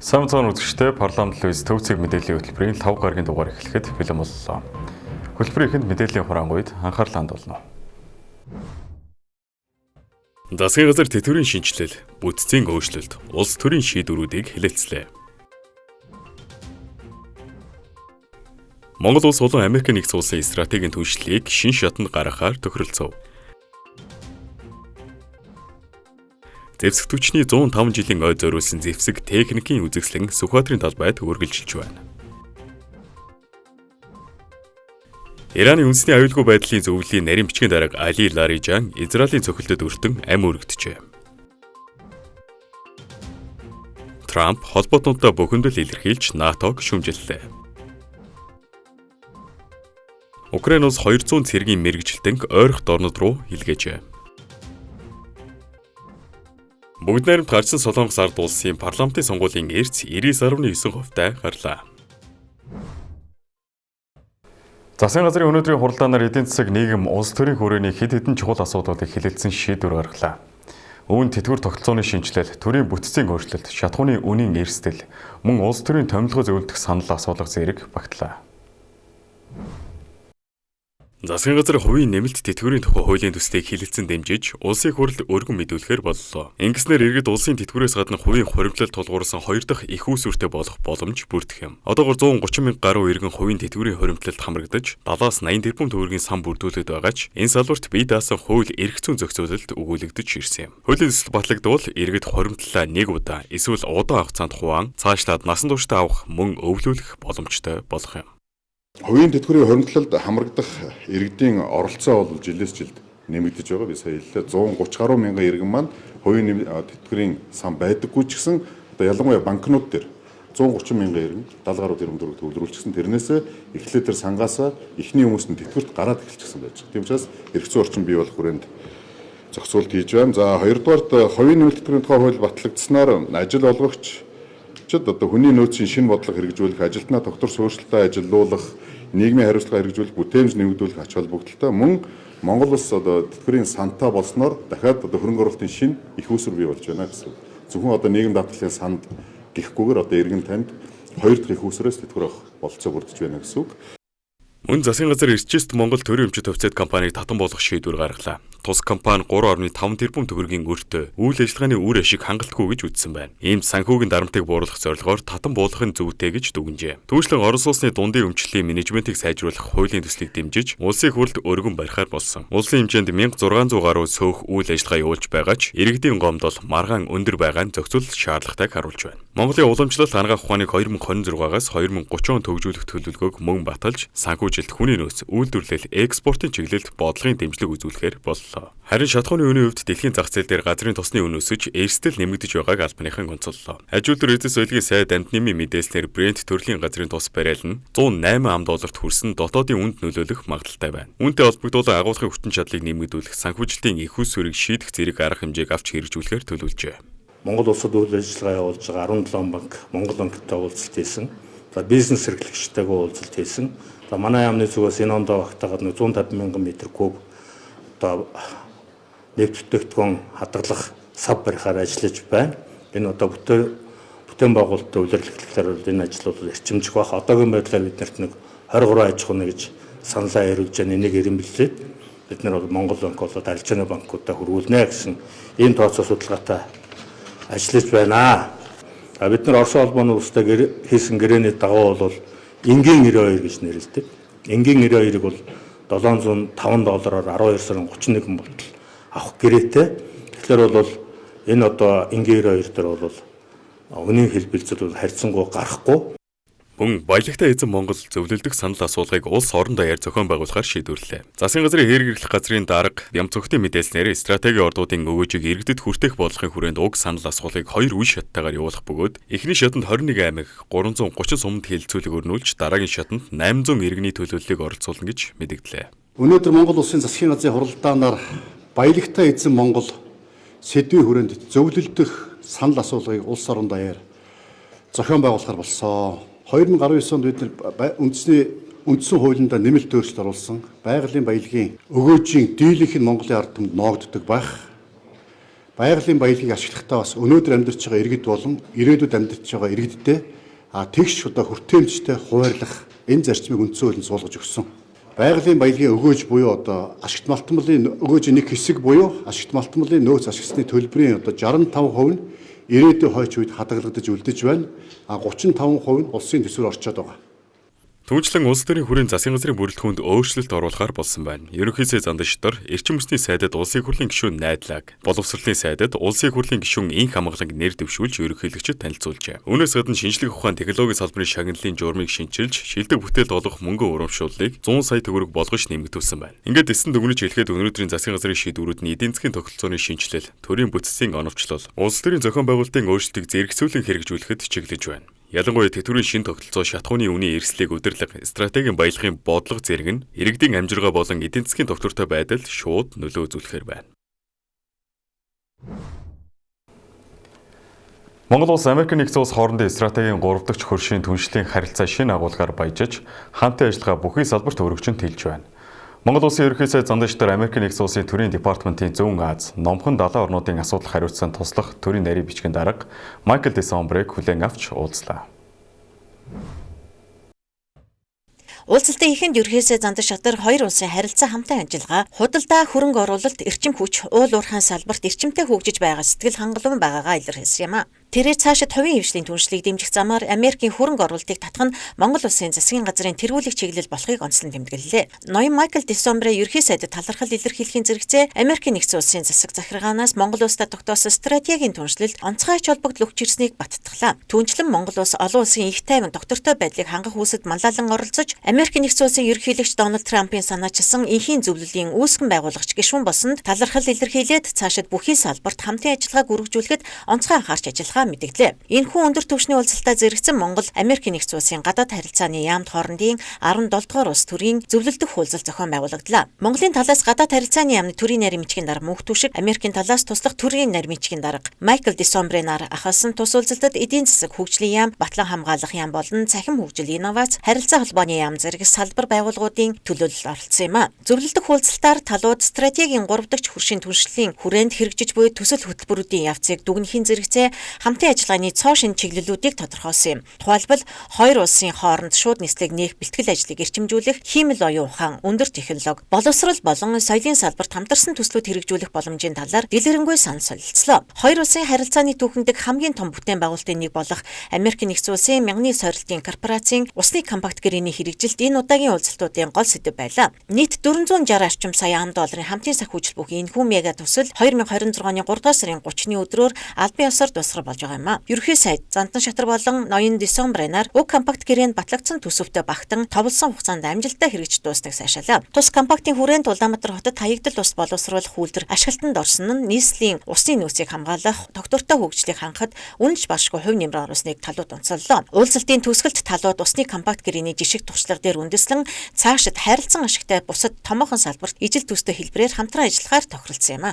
Самцон үзэгчтэй парламент телевиз төвцөг мэдээллийн хөтөлбөрийн 5 гарагийн дугаар эхлэхэд бэлэн боллоо. Хөтөлбөрийн эхэнд мэдээллийн хураан үед анхаарал хандуулна. Засгийн газар тэтгэврийн шинжилэл, бүтцийн өөрчлөлт, улс төрийн шийдвэрүүдийг хэлэлцлээ. Монгол улс болон Америк нэгдсэн улсын стратегийн түншлэлийг шин шатанд гаргахаар тохиролцов. Зэвсэг түвшний 105 жилийн ой зориулсан зэвсэг техникийн үзэсгэлэн Сүхбаатарын талбайд үргэлжилж байна. Ираны үндэсний аюулгүй байдлын зөвлөлийн нарийн бичгийн дарга Али Ларижан Израилийн цохилтод өртөн амь өргөдөжээ. Трамп холбоотнуудаа бухимдал илэрхийлж НАТОг шүүмжиллээ. Украин улс 200 цэргийн мэргэжилтэнг ойрох дорнод руу илгээжээ. Бүгд найрамд гарсан Солонгос ард улсын парламентын сонгуулийн эрс 99.9%-тай гарлаа. Засгийн газрын өнөөдрийн хуралдаанаар эдийн засаг, нийгэм, улс төрийн хүрээний хэд хэдэн чухал асуудлуудыг хэлэлцэн шийдвэр гаргалаа. Үүнд тэтгэвэр тогтолцооны шинжилэл, төрийн бүтцийн өөрчлөлт, шатхууны үнийн эрсдэл, мөн улс төрийн томилгоо зөвлөдөх санал асуулга зэрэг багтлаа. Засгийн газар хувийн нэмэлт тэтгэврийн тухай хуулийн төслийг хэлэлцэн дэмжиж, улсын хурлд өргөн мэдүүлэхээр боллоо. Ингэснээр иргэд улсын тэтгэврээс гадна хувийн хуримтлалд тулгуурсан 2 дахь их үүсвэртэй болох боломж бүрдэх юм. Одоогоор 130 мянга гаруй иргэн хувийн тэтгэврийн хуримтлалд хамрагдаж, 70-80 тэрбум төгрөгийн сан бүрдүүлээд байгаа ч, энэ салбарт бие даасан хууль эрх зүйн зохицуулалт өгүүлэгдэж ирсэн юм. Хуулийн төсөл батлагдвал иргэд хуримтлалаа нэг удаа эсвэл удаан хугацаанд хуваан, цаашлаад насан туршдаа авах мөн өвлүүлэх боломжтой болох юм. Хувийн тэтгэврийн хуримтлалд хамрагдах иргэдийн оролцоо бол жилээс жилд нэмэгдэж байгаа. Би сая хэллээ 130 гаруй мянган иргэн маань хувийн тэтгэврийн сан байдаггүй ч гэсэн одоо ялангуяа банкнууд дээр 130 мянган иргэн 70 гаруй тэрбум төгрөг төвлөрүүлчихсэн. Тэрнээсээ эхлээд тэр сангаасаа эхний хүмүүст нь тэтгэврт гараад эхэлчихсэн байж байгаа. Тийм учраас эрх зүйн орчин бий болох хүрээнд зохицуулт хийж байна. За хоёрдугаарт хувийн нэмэлт тэтгэврийн тухай хууль батлагдсанаар ажил олгогч одоо хүний нөөцийн шинэ бодлого хэрэгжүүлэх, ажилтнаа доктор суурьшилтаа ажилуулах, нийгмийн хариуцлага хэрэгжүүлэх, бүтээмж нэмэгдүүлэх ач холбогдолтой мөн Монгол улс одоо тэтгэврийн сантаа болсноор дахиад одоо хөрөнгө оруулалтын шинэ их үүсвэр бий болж байна гэсэн. Зөвхөн одоо нийгэм даатгалын санд гэхгүйгээр одоо иргэн танд 2 дахь их үүсвэрээс тэтгэвэр авах болцоо бүрдэж байна гэсэн үг. Мөн засгийн газар Эрчист Монгол төрийн өмчит хувьцаат компанийг татан болгох шийдвэр гаргалаа. Тус компани 3.5 тэрбум төгрөгийн өртөө үйл ажиллагааны үр ашиг хангалтгүй гэж үзсэн байна. Иймд санхүүгийн дарамтыг бууруулах зорилгоор татан буулгахын зөвтэй гэж дүгнжээ. Түүнчлэн Орос улсны дундын өмчлөлийн менежментийг сайжруулах хуулийн төслийг дэмжиж, улсын хурлд өргөн барихаар болсон. Улсын хэмжээнд 1600 гаруй сөөх үйл ажиллагаа явуулж байгаа ч иргэдийн гомдол маргаан өндөр байгаа нь зохицуулалт шаардлагатайг харуулж байна. Монголын уламжлалт хангах ухааныг 2026-аас 2030 он төвжүүлэх төлөвлөгөөг мөн баталж, санхүүжилт, хүний нөөц, үйлдвэрлэл, экспортын чиглэлд бодлогын дэмжлэг үзүүлэхээр боллоо. Харин шатхууны үнийн хувьд дэлхийн зах зээл дээр газрын тосны үн өсөж, эрсдэл нэмэгдэж байгааг албаныхан онцоллоо. Ажилтнууд эзэс соёлын сайд амт нэмийн мэдээлснээр Brent төрлийн газрын тос барайл нь $108 хүрсэн дотоодын үнд нөлөөлөх магадaltaй байна. Үүнтэй холбогдуулан агуулгын хүчин чадлыг нэмэгдүүлэх, санхүүжилтийн их үүсвэрийг шийдэх зэрэг арга хэмжээг авч хэрэгжүүлэхээр төлөвлөжээ. Монгол улсад үйл ажиллагаа явуулж байгаа 17 банк Монгол банктай уулзалт хийсэн. За бизнес эрхлэгчтэйгээ уулзалт хийсэн. За манай яамны зүгээс энэ ондоо багтаагаад 150 мянган метр куб одоо нефт бүтээгдэхүүн хадгалах сав барихаар ажиллаж байна. Энэ одоо бүтээн байгуулалтын удирдлагаар энэ ажил бол эрчимжих бах. Одоогийн байдлаар биднэрт нэг 23 аж ахуйн гэж саналаа яриулж байгаа энийг эренбэлээд бид нар бол Монгол банк болоод арилжааны банкудаа хөрвүүлнэ гэсэн ийм тооцоо судалгаатай ажиллаж байна. Бид нар Орос улбаны улстай хийсэн гэрээний дагуу бол энгийн 92 гэж нэрлэдэг. Энгийн 92-ыг бол $705 12 сарын 31 болтол авах гэрээтэй. Тэгэхээр бол энэ одоо энгийн 92 дээр бол үнийн хэлбэлцэл бол харьцангуй гарахгүй. Мөн баялагтай эзэн Монгол зөвлөлдөх санал асуулгыг улс орон даяар зохион байгуулахаар шийдвэрлэлээ. Засгийн газрын хэрэглэх газрын дарга Ям цогтын мэдээлснээр стратегийн ордуудын өгөөжийг иргэдэд хүртэх бодлогын хүрээнд уг санал асуулгыг 2 үе шаттайгаар явуулах бөгөөд эхний шатанд 21 аймаг 330 суманд хэлэлцүүлэг өрнүүлж дараагийн шатанд 800 иргэний төлөөллийг оролцуулна гэж мэдэгдлээ. Өнөөдөр Монгол улсын засгийн газрын хуралдаанаар баялагтай эзэн Монгол сэдвийн хүрээнд зөвлөлдөх санал асуулгыг улс орон даяар зохион байгуулахар болсон. 2019 онд бид үндсэн хуулинд нэмэлт өөрчлөлт оруулсан. Байгалийн баялагын өгөөжийн дийлэнх нь Монголын ард түмэнд ноогддог байх. байгалийн баялагийг ашиглахдаа бас өнөөдөр амьдарч байгаа иргэд болон ирээдүйд амьдарч байгаа иргэдтэй тэгш одоо хүртээмжтэй хуваарлах энэ зарчмыг үндсэн хуулинд суулгаж өгсөн. Байгалийн баялагын өгөөж буюу одоо ашигт малтмалын өгөөжийн нэг хэсэг буюу ашигт малтмалын нөөц ашигласны төлбөрийн одоо 65% нь ирээдүйн хойч үед хадгалагдаж үлдэж байна. 35% нь улсын төсвөр орчоод байгаа. Түүнчлэн улс төрийн хүрээний засгийн газрын бүрэлдэхүүнд өөрчлөлт оруулахар болсон байна. Ерөнхий сайд Зандашдар эрчим хүчний сайдад улсын хурлын гишүүн Найдлаг, боловсролын сайдад улсын хурлын гишүүн Инх Хамгааланг нэр дэвшүүлж ерөнхийлөгчөд танилцуулжээ. Үүнээс гадна шинжлэх ухаан технологийн салбарын шагналын журмыг шинчилж, шилдэг бүтээлд олгох мөнгөн урамшууллыг 100 сая төгрөг болгож нэмэгдүүлсэн байна. Ингээд эссэн дүгнэж хэлэхэд өнөөдрийн засгийн газрын шийдвэрүүд нь эдийн засгийн тогтолцооны шинжилэл, төрийн бүтцийн оновчлол, улс төрийн зохион байгуулалтын өөрчлөлтийг зэрэгцүүлэн хэрэгжүүлэхэд чиглэж байна. Ялангуяа тэтгэврийн шин тогтолцоо шатхууны үнийн эрсдлийг удирдлага, стратегийн баялагын бодлого зэрэг нь иргэдийн амжиргаа болон эдийн засгийн тогтвортой байдалд шууд нөлөө үзүүлэхээр байна. Монгол улс Америк нэгдсэн улс хоорондын стратегийн 3 дахь хөршийн түншлэлийн харилцаа шинэ агуулгаар баяжиж, хамтын ажиллагаа бүхий салбарт өргөжин тэлж байна. Монгол улсын ерөнхий сайд Зандашдар Америк нэгдсэн улсын төрийн департаментийн Зүүн Аз, Номхон далайн орнуудын асуудал хариуцсан туслах төрийн нарийн бичгийн дарга Майкл Десомбрыг хүлээн авч уулзлаа. Уулзалтын эхэнд ерөнхий сайд Зандашдар хоёр улсын харилцаа хамтын ажиллагаа, худалдаа, хөрөнгө оруулалт, эрчим хүч, уул уурхайн салбарт эрчимтэй хөгжиж байгаа сэтгэл хангалуун байгаагаа илэрхийлсэн юм а. Тэрээр цаашид хувийн хвшлийн түншлийг дэмжих замаар Америкийн хөрөнгө оруулалтыг татах нь Монгол улсын засгийн газрын тэргүүлэх чиглэл болохыг онцлон тэмдэглэлээ. Ноён Майкл Десомбре ерөнхий сайдад талархал илэрхийлэхийн зэрэгцээ Америкийн нэгдсэн улсын засаг захиргаанаас Монгол улстай тогтоосон стратегийн түншлэлд онцгой ач холбогдол өгч ирснийг баттгалаа. Түүнчлэн Монгол улс олон улсын их тайван доктортой байдлыг хангах үүсэд манлайлан оролцож, Америкийн нэгдсэн улсын ерөнхийлөгч Дональд Трампын санаачилсан энхийн зөвлөлийн үүсгэн байгуулагч гишүүн болсонд талархал илэрхийлээд цаашид бүхий салбарт хамтын ажиллагааг үргэлжлүүлэхэд онцгой анхаарч ажиллах мэдээлээ. Энэхүү өндөр түвшний уулзалтаа зэрэгцэн Монгол Америкийн нэгдсэн улсын гадаад харилцааны яамд хоорондын 17 дугаар улс төрийн зөвлөлдөх уулзалт зохион байгуулагдлаа. Монголын талаас гадаад харилцааны яамны төрийн нарийн бичгийн дарга Мөнх Түшиг, Америкийн талаас туслах төрийн нарийн бичгийн дарга Майкл Десомбре нар ахалсан тус уулзалтад эдийн засаг хөгжлийн яам, батлан хамгаалах яам болон цахим хөгжил, инновац, харилцаа холбооны яам зэрэг салбар байгууллагуудын төлөөлөл оролцсон юм а. Зөвлөлдөх уулзалтаар талууд стратегийн 3 дахь хөршийн түншлэлийн хүрээнд хэрэгжиж буй төсөл хөтөлбөрүүдийн явцыг дүгнэхийн зэрэгцээ хамтын ажиллагааны цоо шин чиглэлүүдийг тодорхойлсон юм. Тухайлбал хоёр улсын хооронд шууд нислэг нээх бэлтгэл ажлыг эрчимжүүлэх, хиймэл оюун ухаан, өндөр технологи, боловсрол болон соёлын салбарт хамтарсан төслүүд хэрэгжүүлэх боломжийн талаар дэлгэрэнгүй санал солилцлоо. Хоёр улсын харилцааны түүхэнд хамгийн том бүтээн байгуулалтын нэг болох Америкийн нэгдсэн улсын мянганы сорилтын корпорацийн усны компакт гэрээний хэрэгжилт энэ удаагийн уулзалтуудын гол сэдэв байлаа. Нийт 460 орчим сая $10 хамтын санхүүжил бүх энэхүү мега төсөл 2026 оны 3 дугаар сарын 30-ны өдрөөр албан ёсоор дуусгах болж байгаа юм а. Ерөнхий сайд Зандашдар болон ноён Десомбре нар уг компакт гэрээнд батлагдсан төсөвтэй багтан товлсон хугацаанд амжилттай хэрэгжиж дуустдаг сайшаалаа. Тус компактын хүрээнд Улаанбаатар хотод хаягдал ус боловсруулах үйлдвэр ашиглалтанд орсон нь нийслэлийн усны нөөцийг хамгаалах, тогтвортой хөгжлийг хангахад үнэлж башгүй хувь нэмрээ оруулсныг талууд онцоллоо. Уулзалтын төгсгөлд талууд усны компакт гэрээний жишг туршлага дээр үндэслэн цаашид харилцан ашигтай бусад томоохон салбарт ижил төстэй хэлбэрээр хамтран ажиллахаар тохиролцсон юм а.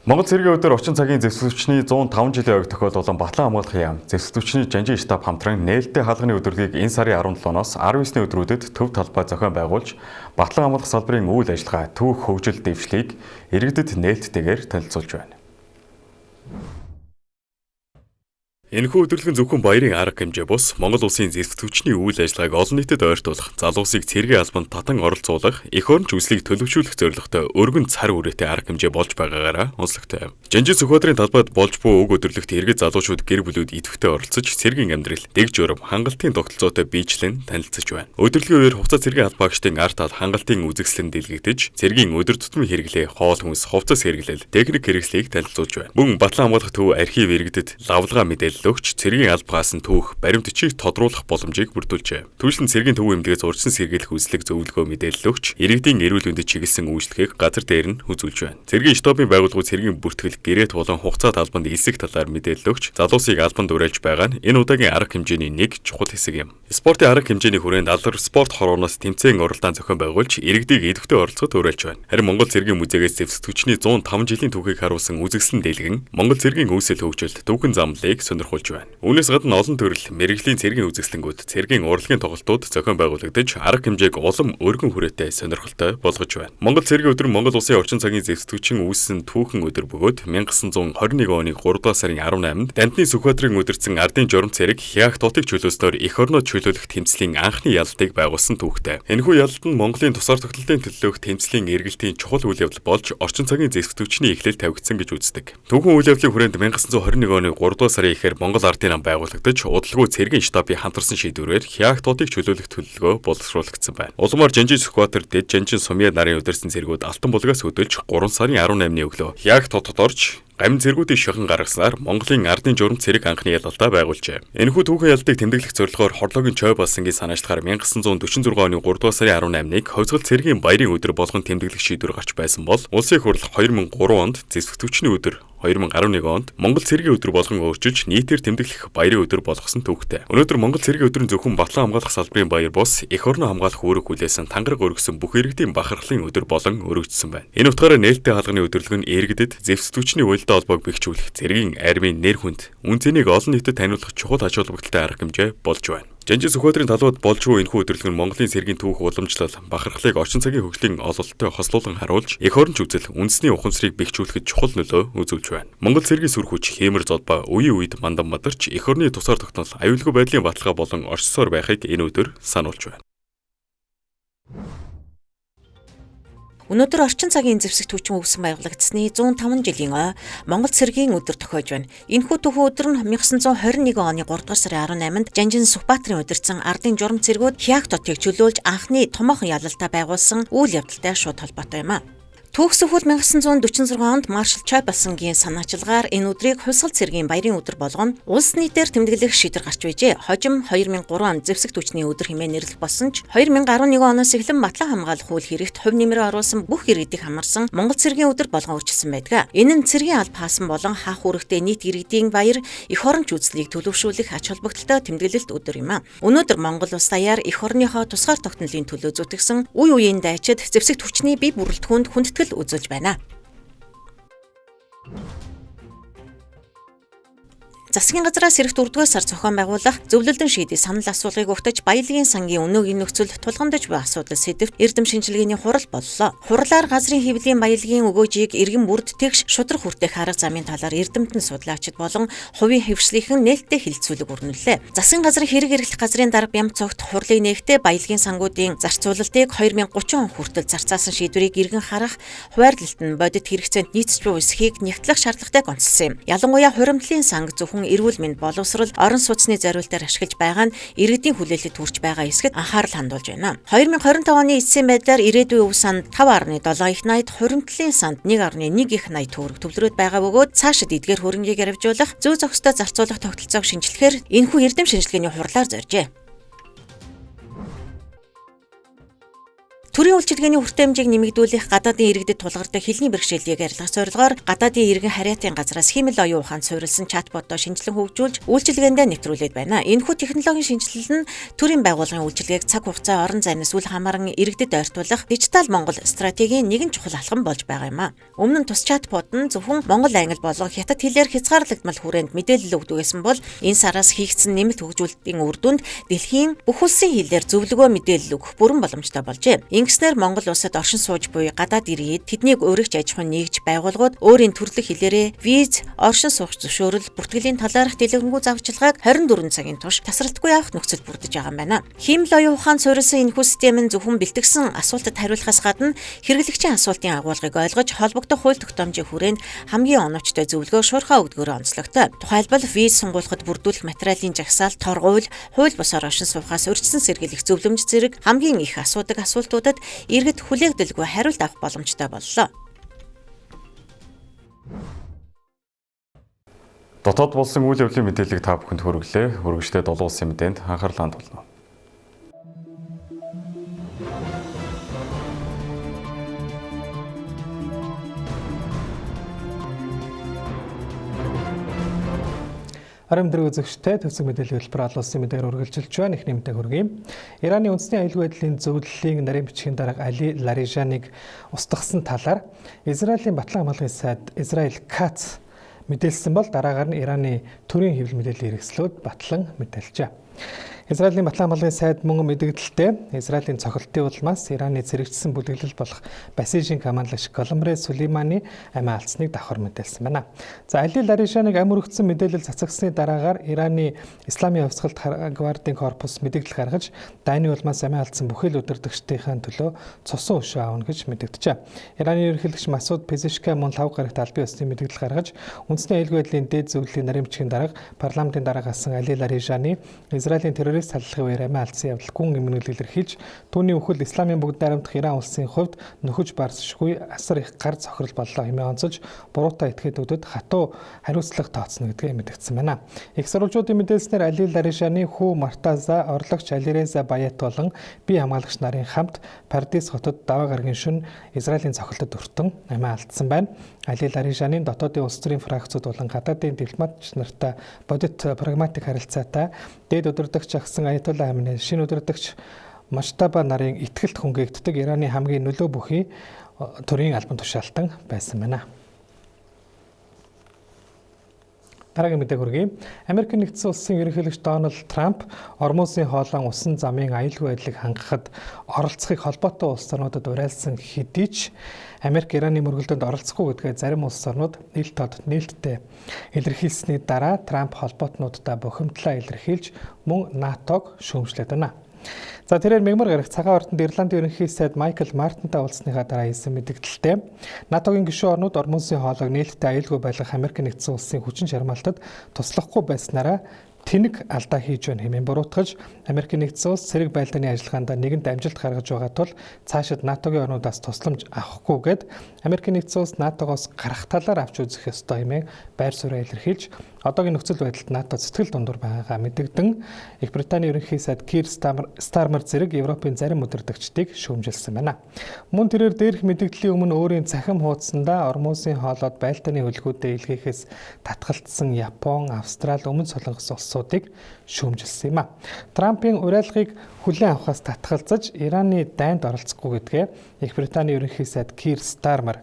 Монгол цэргийн өдөр орчин цагийн зэвсэгчний 105 жилийн ойг тохиол болон батлан хамгаалах яам, зэвсэгчний жанжин штаб хамтран нээлттэй хаалганы өдрөлгийг энэ сарын 17-ноос 19-ний өдрүүдэд төв талбай зохион байгуулж, батлан хамгаалах салбарын үйл ажиллагаа, түүх хөгжил дэвшлийг иргэдэд нээлттэйгээр танилцуулж байна. Энэхүү өдөрлөгөн зөвхөн баярын арга хэмжээ бус Монгол улсын зэвсэгчний үйл ажиллагааг олон нийтэд ойртуулах, залуусыг цэргийн албанд татан оролцуулах, эх орон жүслийг төлөвшүүлэх зорилготой өргөн цар хүрээтэй арга хэмжээ болж байгаагаараа онцлогтой. Жанжин Сүхбаатарын талбайд болж буй уг өдөрлөгт иргэд залуучууд гэр бүлүүд идэвхтэй оролцож, цэргийн амьдрал, дэг журам, хангалтын тогтолцоотой биечлэн танилцж байна. Өдөрлөгийн үеэр хугацаа цэргийн алба багштын арт тал хангалтын үзэсгэлэн дэлгэгдэж, цэргийн өдөр тутмын хэрэглээ, хоол хүнс, хувцас хэрэглэл, техник хэрэгслийг танилцуулж байна. Мөн батлан хамгаалах төв архив иргэдэд лавлгаа мэдээлэл өгч цэргийн албагаас нь түүх, баримтчийг тодруулах боломжийг бүрдүүлжээ. Түүнчлэн цэргийн төв эмнэлгээс урьдчилан сэргийлэх үзлэг зөвлөгөө мэдээлэл өгч, иргэдийн эрүүл мэндэд чиглэсэн үйлчлэгийг газар дээр нь үзүүлж байна. Цэргийн штабын байгууллагууд цэргийн бүртгэл, гэрээт болон хугацаа талбанд элсэх талаар мэдээлэл өгч, залуусыг албанд уриалж байгаа нь энэ удаагийн арга хэмжээний нэг чухал хэсэг юм. Спортын арга хэмжээний хүрээнд алдар спорт хорооноос тэмцээн оролдоон зохион байгуулж, иргэдийг идэвхтэй оролцоход уриалж байна. Харин Монгол цэргийн музейгээс зэвсэгчний 105 жилийн түүхийг харуулсан үзэсгэлэн дэлгэн, Монгол цэргийн үүсэл хөгжилд түүхэн замлыг сонирхол тодорхойлж байна. Үүнээс гадна олон төрөл мэрэгжлийн цэргийн үзэсгэлэнгүүд, цэргийн урлагийн тоглолтууд зохион байгуулагдаж, арга хэмжээг улам өргөн хүрээтэй сонирхолтой болгож байна. Монгол цэргийн өдөр Монгол Улсын орчин цагийн зэвсэгтгүүчийн үүссэн түүхэн өдөр бөгөөд 1921 оны 3 дугаар сарын 18-нд Дандны Сүхбаатарын удирдсан ардын журам цэрэг Хяах Тотыг чөлөөснөөр эх орноо чөлөөлөх тэмцлийн анхны ялалтыг байгуулсан түүхтэй. Энэхүү ялалт нь Монголын тусгаар тогтнолын төлөөлөх тэмцлийн эргэлтийн чухал үйл явдал болж орчин цагийн зэвсэгтгүүчний эхлэл тавигдсан гэж үздэг. Түүхэн үйл явдлын хүрээнд 1921 оны 3 дугаар сарын эхээр Монгол ардын нам байгуулагдаж, удалгүй цэргийн штабын хамтарсан шийдвэрээр Хяах Тотыг чөлөөлөх төлөвлөгөө боловсруулагдсан байна. Улмаар Жанжин Сүхбаатар, Дэд Жанжин Сумья нарын удирдсан цэргүүд Алтан булгаас хөдөлж 3 сарын 18-ны өглөө Хяах Тотод орж гамь цэргүүдийн шохон гаргаснаар Монголын ардын журам цэрэг анхны ялалтаа байгуулжээ. Энэхүү түүхэн ялалтыг тэмдэглэх зорилгоор Хорлоогийн Чой Болсонгийн санаачлахаар 1946 оны 3 дугаар сарын 18-ыг Хувьсгал цэргийн баярын өдөр болгон тэмдэглэх шийдвэр гарч байсан бол Улсын их хурл 2003 онд зэвсэгтгүүчний өдөр 2011 онд Монгол цэргийн өдөр болгон өөрчилж нийтээр тэмдэглэх баярын өдөр болгосон түүхтэй. Өнөөдөр Монгол цэргийн өдөр нь зөвхөн Батлан хамгаалах салбарын баяр бус эх орноо хамгаалах үүрэг хүлээсэн тангараг өргөсөн бүх иргэдийн бахархлын өдөр болон өргөжсөн байна. Энэ утгаараа нээлттэй хаалганы өдөрлөг нь иргэдэд зэвсэгтгүүчний уялдаа холбоог бэхжүүлэх цэргийн армийн нэр хүнд үн цэнийг олон нийтэд таниулах чухал ач холбогдолтой арга хэмжээ болж байна. Жанжин Сүхбаатарын талбайд болж буй энэхүү өдөрлөг нь Монголын цэргийн түүх уламжлал, бахархлыг орчин цагийн хөгжлийн ололттой хослуулан харуулж, эх оронч үзэл, үндэсний ухамсарыг бэхжүүлэхэд чухал нөлөө үзүүлж байна. Монгол цэргийн сүр хүч, хэмэр золбоо үеийн үед мандан мадарч, эх орны тусгаар тогтнол, аюулгүй байдлын баталгаа болон оршсоор байхыг энэ өдөр сануулж байна. Өнөөдөр орчин цагийн зэвсэгтгүүчийн өвсөн байгуулагдсны 105 жилийн ой Монгол цэргийн өдөр тохиож байна. Энэхүү түүхэн өдөр нь 1921 оны 3 дугаар сарын 18-нд Жанжин Сүхбаатарын удирдсан ардын журам цэргүүд Хяах Тотыг чөлөөлж анхны томоохон ялалтаа байгуулсан үйл явдалтай шууд холбоотой юм а. Түүх сөхөл 1946 онд Маршал Чой Болсонгийн санаачилгаар энэ өдрийг Хувьсгал цэргийн баярын өдөр болгон улс нийтээр тэмдэглэх шийдвэр гарч байжээ. Хожим 2003 онд зэвсэгтгүүчний өдөр хэмээн нэрлэх болсон ч 2011 оноос эхлэн Батлан хамгаалах үйл хэрэгт хувь нэмрээ оруулсан бүх иргэдийг хамарсан Монгол цэргийн өдөр болгон өөрчилсөн байдаг. Энэ нь цэргийн алба хаасан болон хаах үүрэгтэй нийт иргэдийн баяр эх оронч үзлийг төлөвшүүлэх ач холбогдолтой тэмдэглэлт өдөр юм а. Өнөөдөр Монгол улс даяар эх орныхоо тусгаар тогтнолын төлөө зүтгэсэн үе үеийн дайчид зэвсэгтгүүчний бие бүрэлдэхүүнд хүндэтгэл үзүүлж байна. Засгийн газраас эх 4-р сар зохион байгуулах зөвлөлдөн шийдэх санал асуулгыг өгтөж баялагын сангийн өнөөгийн нөхцөл тулгамдж буй асуудал сэдвт эрдэм шинжилгээний хурал боллоо. Хурлаар газрын хэвлэлийн баялагын өгөөжийг иргэн бүрд тэгш шудраг хүртэх арга замын талаар эрдэмтэн судлаачид болон хувийн хэвшлийнхэн нээлттэй хилцүүлэг өрнөлөө. Засгийн газрын хэрэг эрхлэх газрын дарга Бямц цогт хурлын нэгтээ баялагын сангуудын зарцуулалтыг 2030 он хүртэл зарцаасан шийдвэрийг иргэн харах хуваарлалт нь бодит хэрэгцээнд нийцж буй эсхийг нягтлах шаардлагатайг онцлсан юм. Ялангуяа хуримтлын санг зөвхөн эрүүл мэнд боловсрол орон сууцны зориултаар ашиглаж байгаа нь иргэдийн хүлээлтэд хүрч байгаа эсгэд анхаарал хандуулж байна. 2025 оны эцсийн байдлаар ирээдүйн өв санд 5.7 их найд, хуримтлын санд 1.1 их найд төгрөг төвлөрөөд байгаа бөгөөд цаашид эдгээр хөрөнгийг арвижуулах, зүй зохистой зарцуулах тогтолцоог шинжилэхээр энэхүү эрдэм шинжилгээний хурлаар зоржээ. Төрийн үйлчилгээний хүртээмжийг нэмэгдүүлэх, гадаадын иргэдэд тулгардаг хэлний бэрхшээлийг арилгах зорилгоор гадаадын иргэн хариатын газраас хэмэл оюун ухаанд суурилсан чатботоо шинжилэн хөгжүүлж үйлчилгээндээ нэвтрүүлээд байна. Энэхүү технологийн шинжилэл нь төрийн байгууллагын үйлчилгээг цаг хугацаа орон зайнаас үл хамааран иргэдэд ойртуулах дижитал Монгол стратегийн нэгэн чухал алхам болж байгаа юм а. Өмнө нь тус чатбот нь зөвхөн монгол, англи болон хятад хэлээр хязгаарлагдмал хүрээнд мэдээлэл өгдөг гэсэн бол энэ сараас хийгдсэн нэмэлт хөгжүүлэлтийн үр дүнд дэлхийн бүх улсын хэлээр зөвлөгөө мэдээлэл өгөх бүрэн боломжтой болжээ. Ингэснээр Монгол улсад оршин сууж буй гадаад иргэд тэднийг өөрөгч аж ахуйн нэгж байгууллагууд өөрийн төрлөх хэлээрээ виз, оршин суух зөвшөөрөл, бүртгэлийн талаарх дэлгэрэнгүй зааварчилгааг 24 цагийн турш тасралтгүй авах нөхцөл бүрдэж байгаа юм байна. Хэмэл оюун ухаанд суурилсан энэхүү систем нь зөвхөн бэлтгэсэн асуултад хариулахаас гадна хэрэглэгчийн асуултын агуулгыг ойлгож холбогдох хууль тогтоомжийн хүрээнд хамгийн оновчтой зөвлөгөө шуурхаа өгдгөөр онцлогтой. Тухайлбал виз сонгуулахад бүрдүүлэх материалын жагсаалт, торгуул, хууль бусаар оршин суухаас урьдчилан сэргийлэх зөвлөмж зэрэг хамгийн их асуудаг асуултуудад иргэд хүлээгдэлгүй хариулт авах боломжтой боллоо. Дотоод болсон үйл явдлын мэдээллийг та бүхэнд хүргэлээ. Хүргэжтэй 7 улсын мэдээнд анхаарлаа хандуулна. Харамдрын үзэгчтэй төвсг мэдээлэл хэлбэр олон улсын мэдээр үргэлжилж байна. Эхний мэдээ хүргэе. Ираны үндэсний аюулгүй байдлын зөвлөлийн нарийн бичгийн дарга Али Ларижаныг устгасан талаар Израилийн Батлан хамгаалгын сайд Израиль Кац мэдээлсэн бол дараагаар нь Ираны төрийн хэвлэл мэдээллийн хэрэгслүүд батлан мэдээлжээ. Израилийн Батлан хамгааллын сайд мөн мэдэгдэлтэй Израилийн цохилтын улмаас Ираны зэрэгжсэн бүлэглэл болох Басижийн командлагч Голомрэ Сулейманы амиа алдсныг давхар мэдээлсэн байна. За Али Ларишаныг ам өргөцсөн мэдээлэл цацагсны дараагаар Ираны Исламын хувьсгалт гвардийн корпус мэдээлэл гаргаж дайны улмаас амиа алдсан бүхэл удирдагчдын төлөө цусан өшөө аавна гэж мэдэгджээ. Ираны ерөнхийлөгч Масуд Пезешкиан мөн 5 гарагт албан ёсны мэдээлэл гаргаж үндэсний аюулгүй байдлын дээд зөвлөлийн нарийн бичгийн дарга парламентын дараа гасан Али Ларишаны Израилийн террорист саллахын үеэр амиа алдсан явдал гүн эмгэнэл илэрхийлж түүний үхэл Исламын бүгд найрамдах Иран улсын хувьд нөхөж барсшгүй асар их гар цохрол боллоо хэмээн онцолж буруутай этгээдүүдэд хатуу хариуцлага тооцно гэдгээ мэдгдсэн байна. Их сурвалжуудын мэдээлснээр Али Ларишаны хүү Мартаза, орлогч Алиреза Баят болон бие хамгаалагч нарын хамт Пардис хотод даваа гарагийн шөнө Израилийн цохилтод өртөн амиа алдсан байна. Али Ларишанын дотоодын улс төрийн фракцууд болон гадаадын дипломатч нартай бодит прагматик харилцаатай дээд удирдагч агсан Аятолла Хаменей шинэ удирдагч Маштаба нарын итгэлт хүнгээгддэг Ираны хамгийн нөлөө бүхий төрийн албан тушаалтан байсан байна. Дараагийн мэдээг хүргэе. Америк нэгдсэн улсын ерөнхийлөгч Дональд Трамп Ормосын хоолойн усан замын аюулгүй байдлыг хангахад оролцохыг холбоотой улс орнуудад уриалсан хэдий ч Америк Ираны мөргөлдөөнд оролцохгүй гэдгээ зарим улс орнууд ил тод нээлттэй илэрхийлсэний дараа Трамп холбоотнуудтай бухимдлаа илэрхийлж мөн НАТОг шүүмжлээд байна. За тэрээр мягмар гарах цагаан ордонд Ирландын ерөнхий сайд Майкл Мартинтай уулзсныхаа дараа хийсэн мэдээлэлтэй НАТОгийн гишүүн орнууд Ормосын хоолойг нээлттэй аюулгүй байлгах Америк нэгдсэн улсын хүчин чармаалтад туслахгүй байснараа тэнэг алдаа хийж байна хэмээн буруутгаж Америк нэгдсэн улс цэрэг байлдааны ажиллагаанд нэгэнт амжилт гаргаж байгаа тул цаашид НАТОгийн орнуудаас тусламж авахгүйгээд Америк нэгдсэн улс НАТОгоос гарах талаар авч үзэх ёстой хэмээн байр сууриа илэрхийлж одоогийн нөхцөл байдалд НАТО сэтгэл дундуур байгаагаа мэдэгдэн Их Британий ерөнхий сайд Кир Стармер зэрэг Европын зарим удирдагчдыг шүүмжилсэн байна. Мөн тэрээр дээрх мэдэгдлийн өмнө өөрийн цахим хуудсандаа Ормосын хоолойд байлдааны хөлгүүдэд илгээхээс татгалцсан Япон, Австрали, Өмнөд Солонгос улсуудыг шүүмжилсэн юм а. Трампын уриалгыг хүлээн авахаас татгалзаж Ираны дайнд оролцохгүй гэдгээ Их Британий ерөнхий сайд Кир Стармер,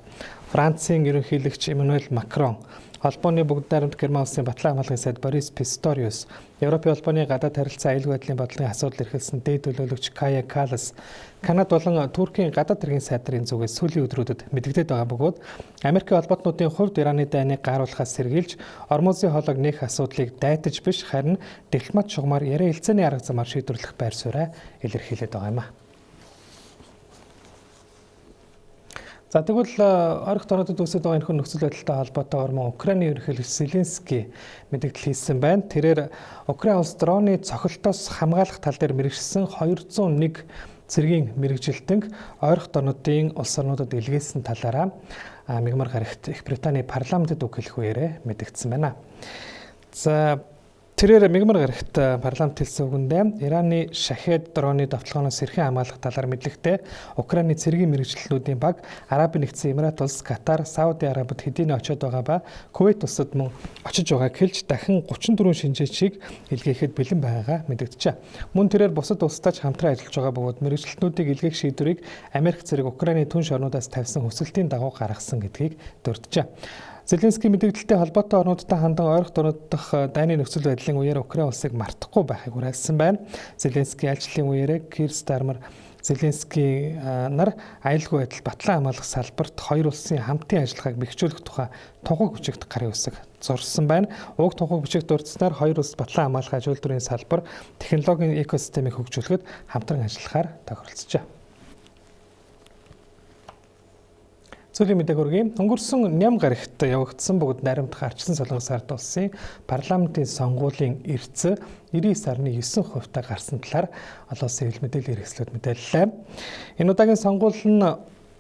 Францын ерөнхийлөгч Эммануэль Макрон, Холбооны бүгд найрамдах Герман улсын Батлан хамгааллын сайд Борис Писториус, Европын холбооны гадаад харилцаа аюулгүй байдлын бодлогын асуудал эрхэлсэн дээд төлөөлөгч Кая Каллас, Канада болон Туркийн гадаад хэргийн сайд нарын зүгээс сүүлийн өдрүүдэд мэдэгдээд байгаа бөгөөд Америкийн холбоотнуудын хувьд Ираны дайныг гааруулахаас сэргийлж Ормосын хоолойг нээх асуудлыг дайтаж биш харин дипломат шугамар яриа хэлцээний арга замаар шийдвэрлэх байр сууриа илэрхийлээд байгаа юм а. За тэгвэл ойрхон орнуудад үүсэж байгаа энэ нөхцөл байдалтай холбоотойгоор мөн Украины ерөнхийлөгч Зеленский мэдээлэл хийсэн байна. Тэрээр Украин улс дроны цохилтоос хамгаалах тал дээр мэргэжсэн 201 цэргийн мэргэжилтэнг ойрхон орнуудын улс орнуудад илгээсэн талаараа мягмар гарагт Их Британий парламентэд үг хэлэх үеэрээ мэдэгдсэн байна. За тэрээр мягмар гарагт парламент хэлсэн үгэндээ Ираны шахед дроны давталганоос хэрхэн хамгаалах талаар мэдлэгтэй Украины цэргийн мэргэжилтнүүдийн баг Арабын нэгдсэн Эмират улс, Катар, Сауди Арабид хэдийнэ очиод байгаа ба Кувейт улсад мөн очиж байгааг хэлж дахин 34 шинжээчийг илгээхэд бэлэн байгаагаа мэдэгджээ. Мөн тэрээр бусад улстай ч хамтран ажиллаж байгаа бөгөөд мэргэжилтнүүдийг илгээх шийдвэрийг Америк цэрэг Украины түнш орнуудаас тавьсан хүсэлтийн дагуу гаргасан гэдгийг дурджээ. Зеленский мэдээлэлтэй холбоотой орнуудтай хандан ойрхон орнуудах дайны нөхцөл байдлын үеэр Украин улсыг мартахгүй байхыг уриалсан байна. Зеленский альчлалын үеэр Кир Стармер Зеленский нар аюулгүй байдал батлан хамгаалах салбарт хоёр улсын хамтын ажиллагааг бэхжүүлэх тухай тухаг бичигт гарын үсэг зурсан байна. Уг тухаг бичигт дурдсанаар хоёр улс батлан хамгаалах ажил төрийн салбар технологийн экосистемийг хөгжүүлэхэд хамтран ажиллахаар тохиролцжээ. Сүүлийн мэдээг хүргэе. Өнгөрсөн ням гарагт явагдсан бүгд найрамдах Арчилсан Солонгос ард улсын парламентын сонгуулийн эрдэс 99.9% гарсан талаар олон улсын хэвлэл мэдээллийн хэрэгслүүд мэдээллээ. Энэ удаагийн сонгуул нь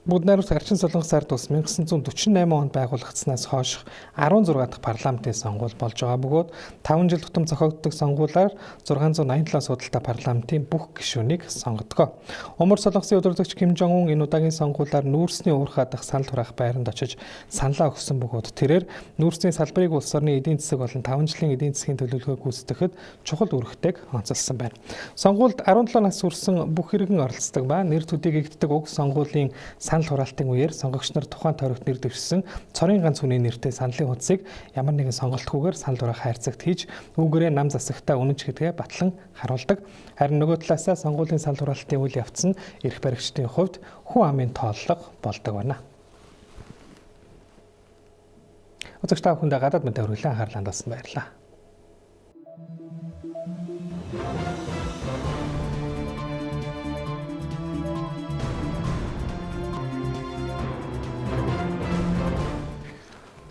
бүгд найрамдах Арчилсан Солонгос ард улс 1948 онд байгуулагдсанаас хойш 16 дахь парламентын сонгуул болж байгаа бөгөөд 5 жил тутам зохиогддог сонгуулиар 687 судалтай парламентын бүх гишүүнийг сонгодог. Умар Солонгосын удирдагч Ким Жон Ун энэ удаагийн сонгуулиар нүүрсний уурхай дах санал хураах байранд очиж саналаа өгсөн бөгөөд тэрээр нүүрсний салбарыг улс орны эдийн засаг болон 5 жилийн эдийн засгийн төлөвлөгөөг гүйцэтгэхэд чухал үүрэгтэйг онцолсон байна. Сонгуульд 17 нас хүрсэн бүх иргэн оролцдог ба нэр төдий гэгддэг уг сонгуулийн санал хураалтын үеэр сонгогч нар тухайн тойрогт нэр дэвшсэн цорын ганц хүний нэртэй саналын хуудсыг ямар нэгэн сонголтгүйгээр санал хураах хайрцагт хийж үүгээрээ нам засагтаа үнэнч гэдгээ батлан харуулдаг. Харин нөгөө талаасаа сонгуулийн санал хураалтын үйл явц нь эрх баригчдын хувьд хүн амын тооллого болдог байна. Үзэгч та бүхэндээ гадаад мэдээ хүргэлэн анхаарлаа хандуулсан баярлалаа.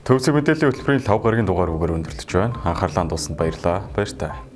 Төвсө мэдээллийн хөтөлбөрийн 5 гарагийн дугаар үгээр өндөрлөж байна. Анхаарлаа хандуулсанд баярлалаа. Баяр таа.